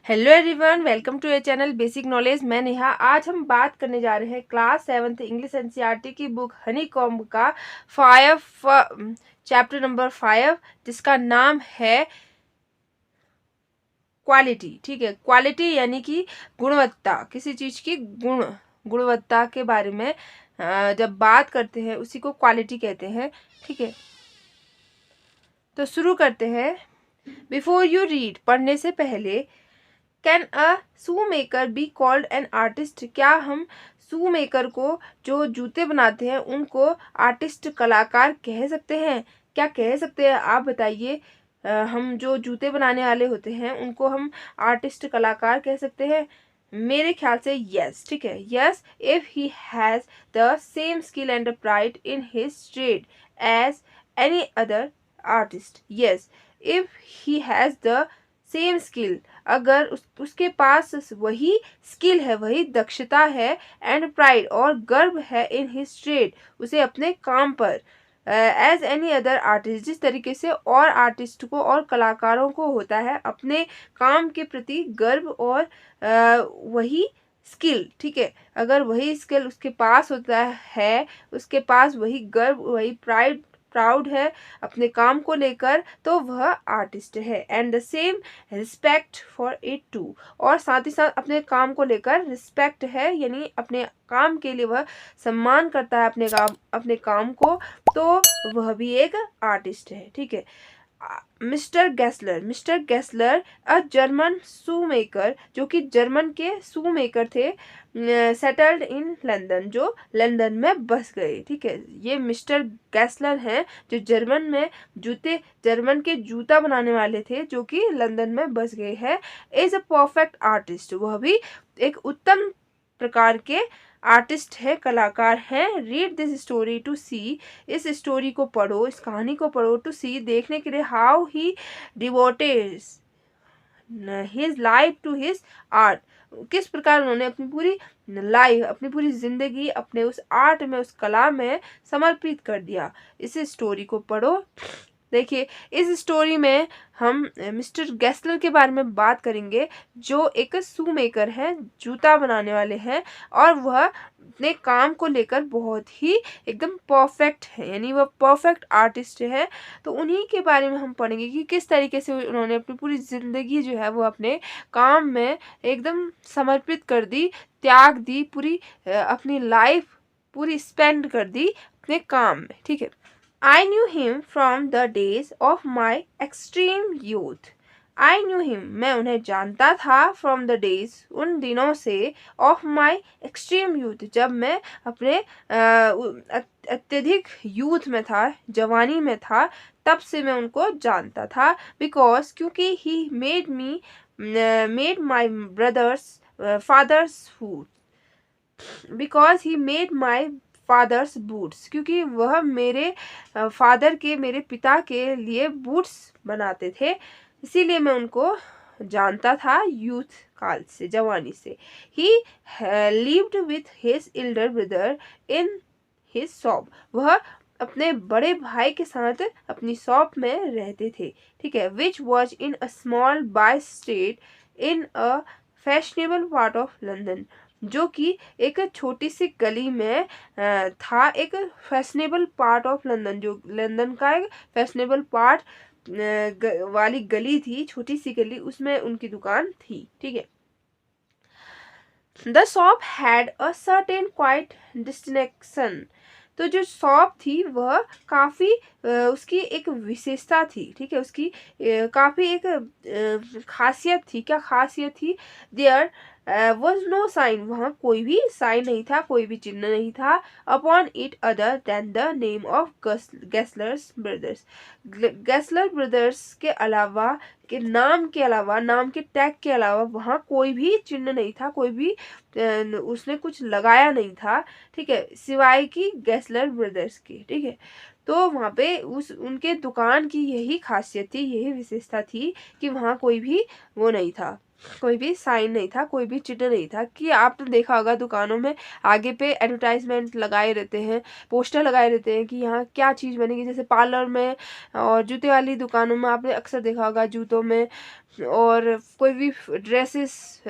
Hello everyone, welcome to a channel basic knowledge. मैं नेहा। आज हम बात करने जा रहे हैं क्लास 7th इंग्लिश एनसीईआरटी की बुक हनी कॉम्ब का 5 चैप्टर नंबर 5, जिसका नाम है क्वालिटी। ठीक है, क्वालिटी यानी कि गुणवत्ता, किसी चीज की गुणवत्ता के बारे में जब बात करते हैं उसी को क्वालिटी कहते हैं। ठीक है, तो शुरू करते हैं। बिफोर यू रीड, पढ़ने से पहले, can a shoe maker be called an artist? क्या हम शू मेकर को, जो जूते बनाते हैं, उनको आर्टिस्ट, कलाकार कह सकते हैं? क्या कह सकते हैं, आप बताइए। हम जो जूते बनाने वाले होते हैं उनको हम आर्टिस्ट, कलाकार कह सकते हैं? मेरे ख्याल से यस। ठीक है, yes if he has the same skill and pride in his trade as any other artist. Yes, if he has the same skill, अगर उसके पास वही स्किल है, वही दक्षता है, एंड प्राइड और गर्व है, इन हिज ट्रेड, उसे अपने काम पर, एज एनी अदर आर्टिस्ट, जिस तरीके से और आर्टिस्ट को और कलाकारों को होता है अपने काम के प्रति गर्व और वही स्किल। ठीक है, अगर वही स्किल उसके पास होता है, उसके पास वही गर्व, वही प्राउड है अपने काम को लेकर, तो वह आर्टिस्ट है। And the same respect for it too, और साथ ही साथ अपने काम को लेकर रिस्पेक्ट है, यानी अपने काम के लिए वह सम्मान करता है अपने काम को, तो वह भी एक आर्टिस्ट है। ठीक है, mister Gassler a German shoe maker, जो कि जर्मन के शू मेकर थे, सेटल्ड इन लंदन, जो लंदन में बस गए। ठीक है, ये मिस्टर गैसलर हैं जो जर्मन के जूता बनाने वाले थे, जो कि लंदन में बस गए हैं। इज अ परफेक्ट आर्टिस्ट, वह भी एक उत्तम प्रकार के आर्टिस्ट है, कलाकार हैं। रीड दिस स्टोरी टू सी, इस स्टोरी को पढ़ो, इस कहानी को पढ़ो, टू सी, देखने के लिए, how he devoted his life to his art, किस प्रकार उन्होंने अपनी पूरी लाइफ, अपनी पूरी जिंदगी अपने उस आर्ट में, उस कला में समर्पित कर दिया। इस स्टोरी को पढ़ो। देखिए, इस स्टोरी में हम मिस्टर गैसलर के बारे में बात करेंगे, जो एक शू मेकर हैं, जूता बनाने वाले हैं, और वह अपने काम को लेकर बहुत ही एकदम परफेक्ट है, यानी वह परफेक्ट आर्टिस्ट है। तो उन्हीं के बारे में हम पढ़ेंगे कि किस तरीके से उन्होंने अपनी पूरी ज़िंदगी जो है वो अपने काम में एकदम समर्पित कर दी, त्याग दी, पूरी अपनी लाइफ पूरी स्पेंड कर दी अपने काम में। ठीक है, I knew him from the days of my extreme youth. I knew him, मैं उन्हें जानता था, from the days, उन दिनों से, of my extreme youth, जब मैं अपने अत्यधिक यूथ में था, जवानी में था, तब से मैं उनको जानता था। because, क्योंकि he made my brother's father's food, because he made my father's boots, क्योंकि वह मेरे फादर के, मेरे पिता के लिए बूट्स बनाते थे, इसीलिए मैं उनको जानता था यूथ काल से, जवानी से। ही lived with his Elder brother in his shop, वह अपने बड़े भाई के साथ अपनी शॉप में रहते थे। ठीक है, which was in a small by street in a fashionable part of London, जो कि एक छोटी सी गली में था, एक फैशनेबल पार्ट ऑफ लंदन, जो लंदन का एक फैशनेबल पार्ट वाली गली थी, छोटी सी गली, उसमें उनकी दुकान थी। ठीक है, the shop had a certain quite distinction, तो जो शॉप थी वह काफ़ी उसकी एक विशेषता थी। ठीक है, उसकी काफ़ी एक खासियत थी। क्या खासियत थी? देयर वॉज नो साइन, वहाँ कोई भी साइन नहीं था, कोई भी चिन्ह नहीं था, upon it other than the name of Gassler's brothers, Gassler brothers के अलावा, के नाम के अलावा, नाम के टैग के अलावा वहाँ कोई भी चिन्ह नहीं था, कोई भी उसने कुछ लगाया नहीं था। ठीक है, सिवाय की गैसलर ब्रदर्स की। ठीक है, तो वहाँ पे उनके दुकान की यही खासियत थी, यही विशेषता थी कि वहाँ कोई भी वो नहीं था, कोई भी साइन नहीं था, कोई भी चिन्ह नहीं था। कि आपने देखा होगा दुकानों में आगे पे एडवर्टाइजमेंट लगाए रहते हैं, पोस्टर लगाए रहते हैं कि यहाँ क्या चीज़ बनेगी, जैसे पार्लर में और जूते वाली दुकानों में आपने अक्सर देखा होगा जूतों में, और कोई भी ड्रेसेस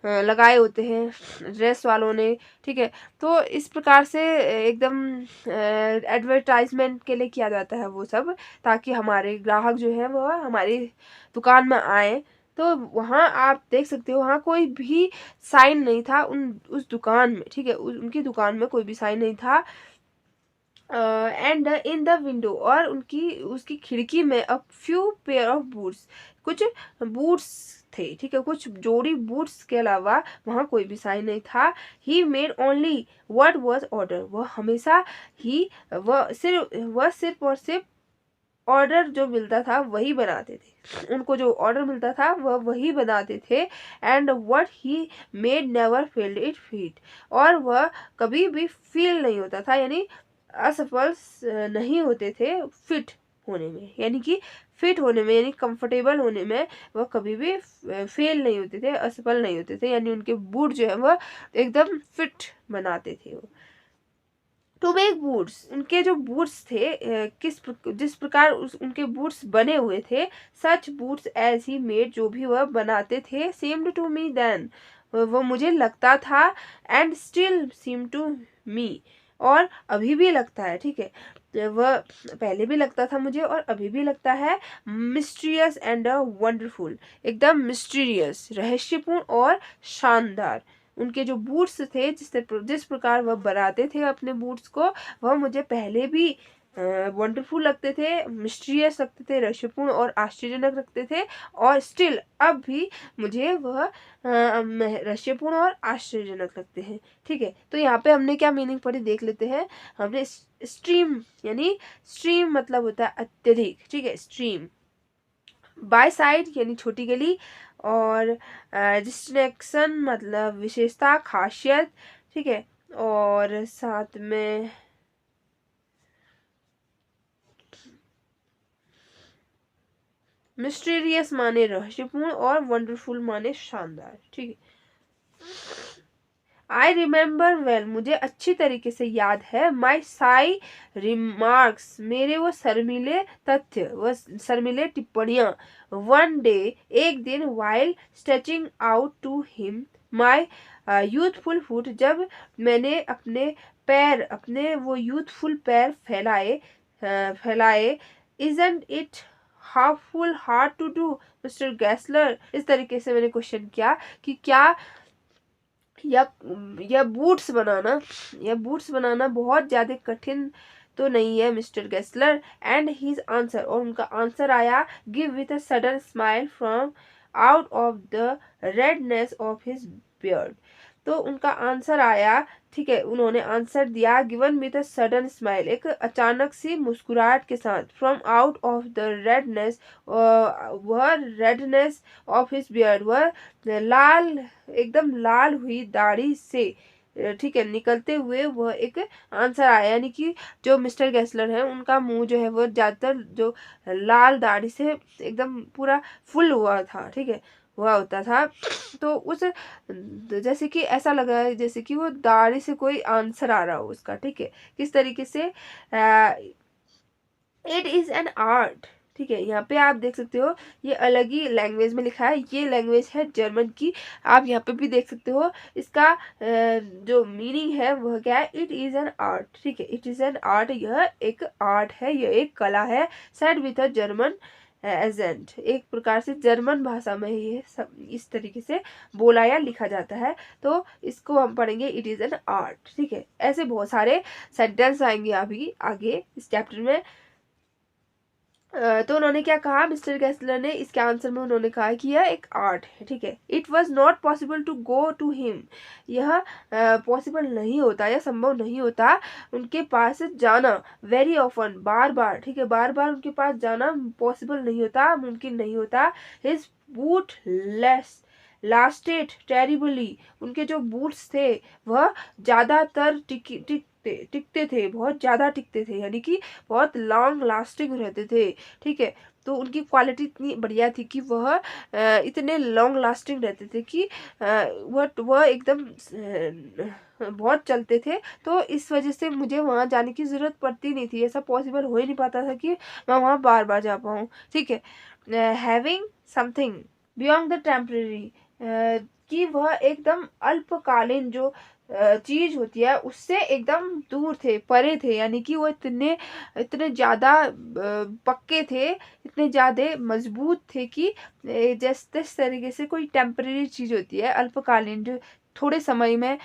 लगाए होते हैं ड्रेस वालों ने, ठीक है। तो इस प्रकार से एकदम एडवर्टाइजमेंट के लिए किया जाता है वो सब, ताकि हमारे ग्राहक जो है वो हमारी दुकान में आए। तो वहाँ आप देख सकते हो, वहाँ कोई भी साइन नहीं था उस दुकान में, ठीक है। उनकी दुकान में कोई भी साइन नहीं था। एंड इन द विंडो, और उसकी खिड़की में a few pair of boots, कुछ बूट्स थे, ठीक है, कुछ जोड़ी बूट्स के अलावा वहाँ कोई भी साइन नहीं था। He made only what was order, वह हमेशा ही वह सिर्फ और सिर्फ ऑर्डर जो मिलता था वही बनाते थे, उनको जो ऑर्डर मिलता था वह वही बनाते थे। And what he made never failed it feet, और वह कभी भी फील नहीं होता था, यानी असफल नहीं होते थे फिट होने में, यानी कि फिट होने में, यानी कंफर्टेबल होने में वह कभी भी फेल नहीं होते थे, असफल नहीं होते थे, यानी उनके बूट जो है वह एकदम फिट बनाते थे वो। टू मेक बूट्स, उनके जो बूट्स थे जिस प्रकार उनके बूट्स बने हुए थे, सच बूट्स एज ही मेड, जो भी वह बनाते थे, सेम्ड टू मी देन, वो मुझे लगता था, and still seem to me, और अभी भी लगता है, ठीक है। वह पहले भी लगता था मुझे और अभी भी लगता है। मिस्टीरियस एंड वंडरफुल, एकदम मिस्टीरियस, रहस्यपूर्ण और शानदार। उनके जो बूट्स थे, जिस प्रकार वह बनाते थे अपने बूट्स को, वह मुझे पहले भी वंडरफुल लगते थे, मिस्टीरियस लगते थे, रहस्यपूर्ण और आश्चर्यजनक लगते थे, और स्टिल अब भी मुझे वह रहस्यपूर्ण और आश्चर्यजनक लगते हैं, ठीक है। तो यहाँ पे हमने क्या मीनिंग पढ़ी देख लेते हैं। हमने स्ट्रीम, यानी स्ट्रीम मतलब होता है अत्यधिक, ठीक है, स्ट्रीम। बाय साइड यानी छोटी गली, और डिस्टिंक्शन मतलब विशेषता, खासियत, ठीक है। और साथ में मिस्टीरियस माने रहस्यपूर्ण, और वंडरफुल माने शानदार, ठीक है। आई रिमेम्बर वेल, मुझे अच्छी तरीके से याद है। माई साई रिमार्क्स, मेरे वो शर्मीले तथ्य, वह शर्मीले टिप्पणियाँ। वन डे, एक दिन, while stretching out to him my youthful foot, जब मैंने अपने वो यूथफुल पैर फैलाए। Isn't it awful hard to do mister Gassler, इस तरीके से मैंने क्वेश्चन किया कि क्या या या बूट्स बनाना बहुत ज्यादा कठिन तो नहीं है mister Gessler. And his answer, और उनका आंसर आया, give with a sudden smile from out of the redness of his beard. तो उनका आंसर आया, ठीक है, उन्होंने आंसर दिया, given with a sudden smile, एक अचानक सी मुस्कुराहट के साथ, from out of the redness, वह रेडनेस ऑफ हिज बियर्ड, वह लाल, एकदम लाल हुई दाढ़ी से, ठीक है, निकलते हुए वह एक आंसर आया, यानी कि जो मिस्टर गेस्लर है उनका मुंह जो है वो ज्यादातर जो लाल दाढ़ी से एकदम पूरा फुल हुआ था, ठीक है, हुआ होता था। तो उस जैसे कि ऐसा लगा है जैसे कि वो दाढ़ी से कोई आंसर आ रहा हो उसका, ठीक है। किस तरीके से, इट इज एन आर्ट, ठीक है। यहाँ पे आप देख सकते हो ये अलग ही लैंग्वेज में लिखा है, ये लैंग्वेज है जर्मन की। आप यहाँ पे भी देख सकते हो इसका जो मीनिंग है वह क्या है, इट इज एन आर्ट, ठीक है, इट इज एन आर्ट, यह एक आर्ट है, यह एक कला है। Said with a German agent, एक प्रकार से जर्मन भाषा में ये सब इस तरीके से बोला या लिखा जाता है। तो इसको हम पढ़ेंगे, इट इज एन आर्ट, ठीक है। ऐसे बहुत सारे सेंटेंस आएंगे अभी आगे इस चैप्टर में। तो उन्होंने क्या कहा, मिस्टर गेस्लर ने इसके आंसर में उन्होंने कहा कि यह एक आर्ट है, ठीक है। It was not possible to go to him, यह पॉसिबल नहीं होता, यह संभव नहीं होता उनके पास जाना, वेरी ऑफन, बार बार, ठीक है, बार बार उनके पास जाना पॉसिबल नहीं होता, मुमकिन नहीं होता। हिज बूट लास्टेड टेरिबली, उनके जो बूट्स थे वह ज्यादातर टिकते थे, बहुत ज्यादा टिकते थे, यानी कि बहुत लॉन्ग लास्टिंग रहते थे, ठीक है। तो उनकी क्वालिटी इतनी बढ़िया थी कि वह इतने लॉन्ग लास्टिंग रहते थे कि वह एकदम बहुत चलते थे। तो इस वजह से मुझे वहाँ जाने की ज़रूरत पड़ती नहीं थी, ऐसा पॉसिबल हो ही नहीं पाता था कि मैं वहाँ बार बार जा पाऊँ। ठीक है, having something beyond the temporary, कि वह एकदम अल्पकालीन जो चीज होती है उससे एकदम दूर थे, परे थे, यानी कि वो इतने इतने ज्यादा पक्के थे, इतने ज्यादा मजबूत थे कि जिस तरीके से कोई टेम्परेरी चीज होती है अल्पकालीन जो थोड़े समय में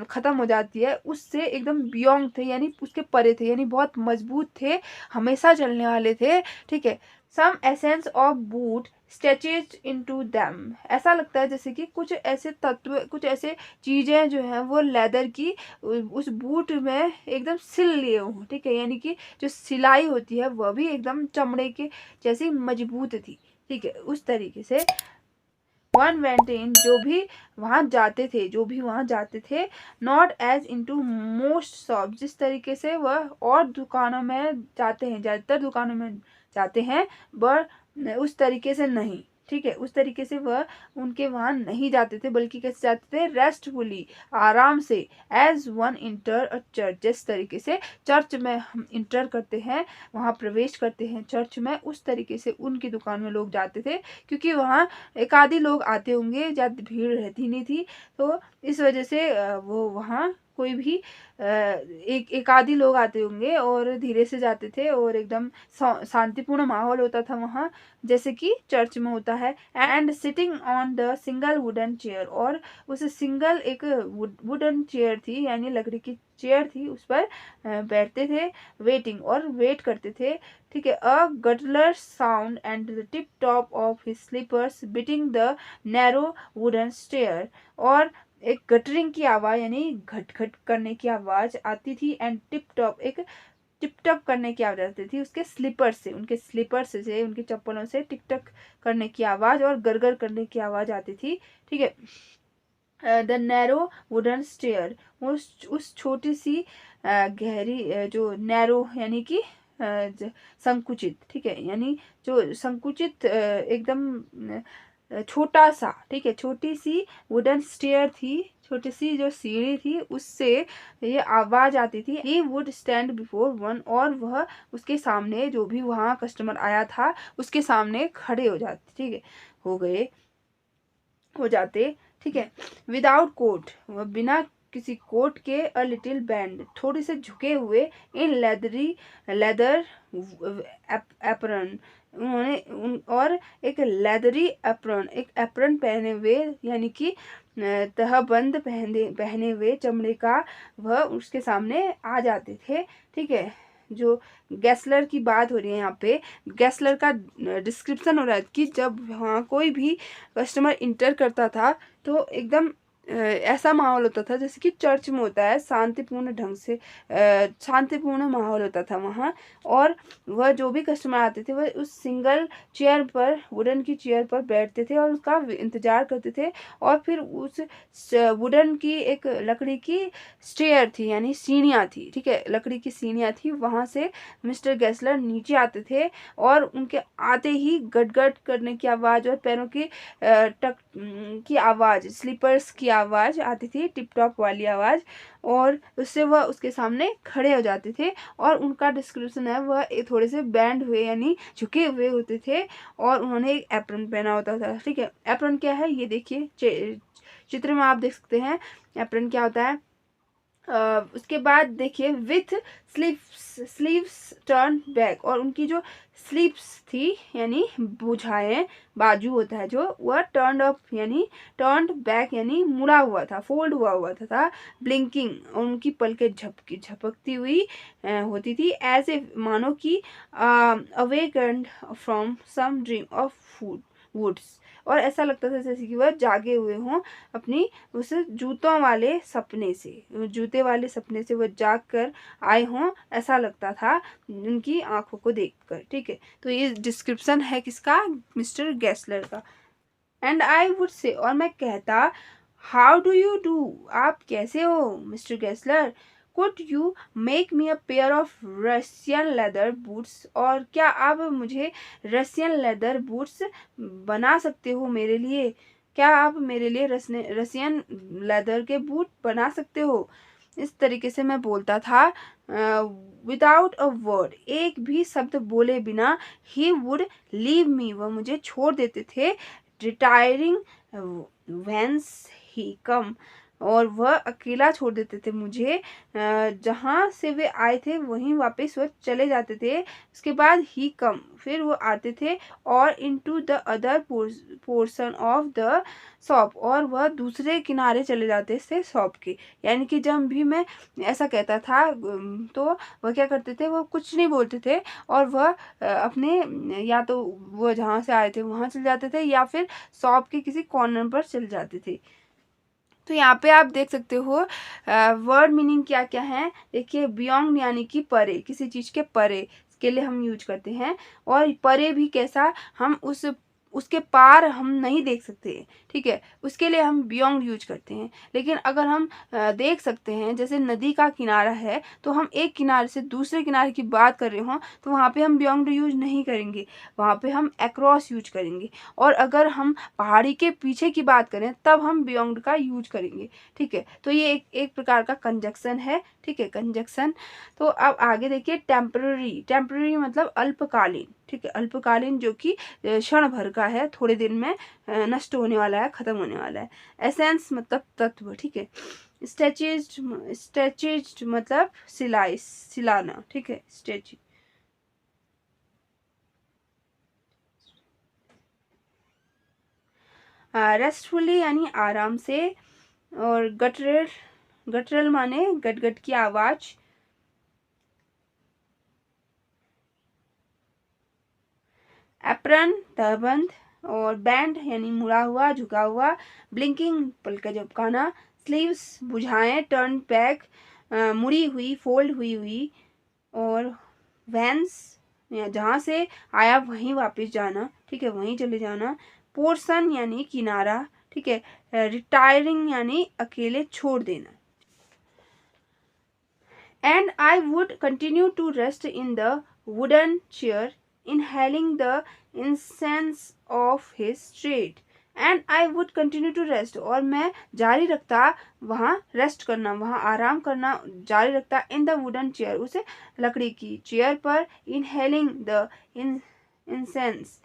खत्म हो जाती है, उससे एकदम बियॉन्ड थे, यानी उसके परे थे, यानी बहुत मजबूत थे, हमेशा चलने वाले थे। ठीक है, some essence of boot stitches into them, ऐसा लगता है जैसे कि कुछ ऐसे तत्व, कुछ ऐसे चीजें जो हैं वो लेदर की उस बूट में एकदम सिल लिए हों। ठीक है, यानी कि जो सिलाई होती है वह भी एकदम चमड़े के जैसी मजबूत थी। ठीक है, उस तरीके से वन वेंट इन, जो भी वहां जाते थे, जो भी वहां जाते थे, not as into most shop, जिस तरीके से वह और दुकानों में जाते हैं, ज्यादातर दुकानों में जाते हैं, पर उस तरीके से नहीं। ठीक है, उस तरीके से वह उनके वहां नहीं जाते थे, बल्कि कैसे जाते थे, रेस्टफुली, आराम से, as one enter a church, जिस तरीके से चर्च में हम इंटर करते हैं, वहां प्रवेश करते हैं चर्च में, उस तरीके से उनकी दुकान में लोग जाते थे, क्योंकि वहां एक आधे लोग आते होंगे, ज़्यादा भीड़ रहती नहीं थी, तो इस वजह से वो वहाँ कोई भी एक आधे लोग आते होंगे और धीरे से जाते थे, और एकदम शांतिपूर्ण माहौल होता था वहाँ, जैसे कि चर्च में होता है। And sitting on the single wooden chair, और उस सिंगल एक वुडन चेयर थी, यानी लकड़ी की चेयर थी, उस पर बैठते थे, वेटिंग, और वेट करते थे। ठीक है, अ गटलर sound and the tip tap of his slippers beating the narrow wooden stair, और एक गटरिंग की आवाज, यानी घट घट करने की आवाज आती थी, एंड टिप टॉप, एक टिप टॉप करने की आवाज आती थी उसके स्लीपर से, उनके स्लीपर से, उनकी चप्पलों से टिक टक करने की आवाज और गरगर करने की आवाज आती थी। ठीक है, द नैरो वुडन स्टेयर, उस छोटी सी गहरी जो नैरो, यानी कि संकुचित, ठीक है, यानी जो संकुचित एकदम छोटा सा, ठीक है, छोटी सी वुडन स्टेयर थी, छोटी सी जो सीढ़ी थी, उससे ये आवाज आती थी। He would stand before one, और वह उसके सामने, जो भी वहाँ कस्टमर आया था उसके सामने खड़े हो जाते, ठीक है, हो जाते। ठीक है, विदाउट कोट, वह बिना किसी कोट के, अ लिटिल बैंड, थोड़ी से झुके हुए, इन लेदर एप्रन, और एक लेदरी एप्रन, एक एप्रन पहने हुए, यानी कि तहबंद पहने हुए चमड़े का, वह उसके सामने आ जाते थे। ठीक है, जो गैसलर की बात हो रही है यहाँ पे, गैसलर का डिस्क्रिप्शन हो रहा है कि जब वहाँ कोई भी कस्टमर इंटर करता था तो एकदम ऐसा माहौल होता था जैसे कि चर्च में होता है, शांतिपूर्ण ढंग से, शांतिपूर्ण माहौल होता था वहाँ, और वह जो भी कस्टमर आते थे वह उस सिंगल चेयर पर, वुडन की चेयर पर बैठते थे और उसका इंतजार करते थे, और फिर उस वुडन की एक लकड़ी की स्टेयर थी, यानी सीढ़ियाँ थी, ठीक है, लकड़ी की सीढ़ियाँ थी, वहाँ से मिस्टर गैसलर नीचे आते थे, और उनके आते ही गटगट करने की आवाज़ और पैरों की टक की आवाज़, स्लीपर्स की आवाज़ आती थी, टिप टॉप वाली आवाज़, और उससे वह उसके सामने खड़े हो जाते थे, और उनका डिस्क्रिप्शन है वह थोड़े से बैंड हुए, यानी झुके हुए होते थे, और उन्होंने एक एप्रन पहना होता था। ठीक है, एप्रन क्या है ये देखिए, चित्र में आप देख सकते हैं एप्रन क्या होता है। उसके बाद देखिए, विथ स्लीव्स टर्न बैक, और उनकी जो स्लीव्स थी, यानी बुझाएं, बाजू होता है जो, वह टर्न अप, यानी टर्न बैक, यानी मुड़ा हुआ था, फोल्ड हुआ था। ब्लिंकिंग, और उनकी पलकें झपकती हुई होती थी, एज ए मानो कि awakened from some dream of woods, और ऐसा लगता था जैसे कि वह जागे हुए हों अपनी उस जूतों वाले सपने से, जूते वाले सपने से वह जाग कर आए हों, ऐसा लगता था उनकी आंखों को देखकर। ठीक है, तो ये डिस्क्रिप्शन है किसका, मिस्टर गैसलर का। एंड आई वुड से, और मैं कहता, हाउ डू यू डू, आप कैसे हो mister Gassler, could you make me a pair of Russian leather boots, और क्या आप मुझे रशियन लेदर बूट्स बना सकते हो मेरे लिए? क्या आप मेरे लिए रशियन लेदर के बूट बना सकते हो? इस तरीके से मैं बोलता था, विदाउट अ वर्ड, एक भी शब्द बोले बिना, ही वुड लीव मी, वह मुझे छोड़ देते थे, रिटायरिंग व्हेंस ही कम, और वह अकेला छोड़ देते थे मुझे, जहाँ से वे आए थे वहीं वापस वह चले जाते थे। उसके बाद ही कम, फिर वो आते थे, और into the other portion of the shop, और वह दूसरे किनारे चले जाते थे शॉप के। यानी कि जब भी मैं ऐसा कहता था तो वह क्या करते थे, वो कुछ नहीं बोलते थे, और वह अपने, या तो वो जहाँ से आए थे वहाँ चले जाते थे, या फिर शॉप के किसी कॉर्नर पर चले जाते थे। तो यहाँ पे आप देख सकते हो वर्ड मीनिंग क्या क्या है। देखिए, बियॉन्ड यानी कि परे, किसी चीज़ के परे के लिए हम यूज करते हैं, और परे भी कैसा, हम उसके पार हम नहीं देख सकते, ठीक है, उसके लिए हम बियॉन्ड यूज करते हैं। लेकिन अगर हम देख सकते हैं, जैसे नदी का किनारा है, तो हम एक किनारे से दूसरे किनारे की बात कर रहे हों तो वहाँ पे हम बियॉन्ड यूज नहीं करेंगे, वहाँ पे हम अक्रॉस यूज करेंगे। और अगर हम पहाड़ी के पीछे की बात करें तब हम बियॉन्ड का यूज करेंगे, ठीक है। तो ये एक प्रकार का कंजक्शन है, ठीक है, कंजक्शन। तो अब आगे देखिए, टेम्पररी, टेम्पररी मतलब अल्पकालीन, ठीक है, अल्पकालीन जो कि क्षण भर का है, थोड़े दिन में नष्ट होने वाला है, खत्म होने वाला है। एसेंस मतलब तत्व, ठीक है। स्ट्रेचेज्ड, स्ट्रेचेज्ड मतलब सिलाई, सिलाना, ठीक है, स्ट्रेच। रेस्टफुली यानी आराम से, और गटरल, गटरल माने गटगट की आवाज। एप्रन तहबंद, और बैंड यानी मुड़ा हुआ, झुका हुआ। ब्लिंकिंग पलका झपकाना। स्लीव्स बुझाएं, टर्न बैक मुड़ी हुई, फोल्ड हुई हुई। और वैंस जहाँ से आया वहीं वापस जाना, ठीक है, वहीं चले जाना। पोर्शन यानी किनारा, ठीक है। रिटायरिंग यानी अकेले छोड़ देना। And I would continue to rest in the wooden chair, inhaling the incense of his street. And I would continue to rest, और मैं जारी रखता वहाँ रेस्ट करना, वहाँ आराम करना जारी रखता, इन द वुडन चेयर, उसे लकड़ी की चेयर पर, इनहेलिंग द इंसेंस,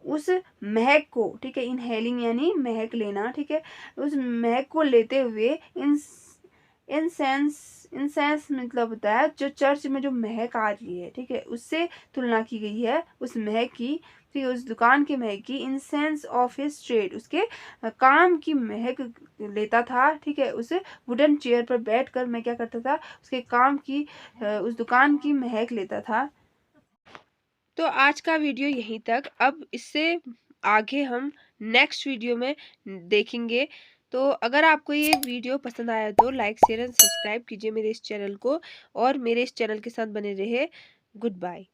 उस महक को, ठीक है, इनहेलिंग यानी महक लेना, ठीक है, उस महक को लेते हुए, इंसेंस, इंसेंस मतलब होता है जो चर्च में जो महक आ रही है, ठीक है, उससे तुलना की गई है उस महक की, ठीक है, उस दुकान की महक की। इंसेंस ऑफ हिज ट्रेड, उसके काम की महक लेता था, ठीक है, उस वुडन चेयर पर बैठकर मैं क्या करता था, उसके काम की, उस दुकान की महक लेता था। तो आज का वीडियो यहीं तक। अब इससे आगे हम नेक्स्ट वीडियो में देखेंगे। तो अगर आपको ये वीडियो पसंद आया तो लाइक शेयर एंड सब्सक्राइब कीजिए मेरे इस चैनल को, और मेरे इस चैनल के साथ बने रहे। Good bye.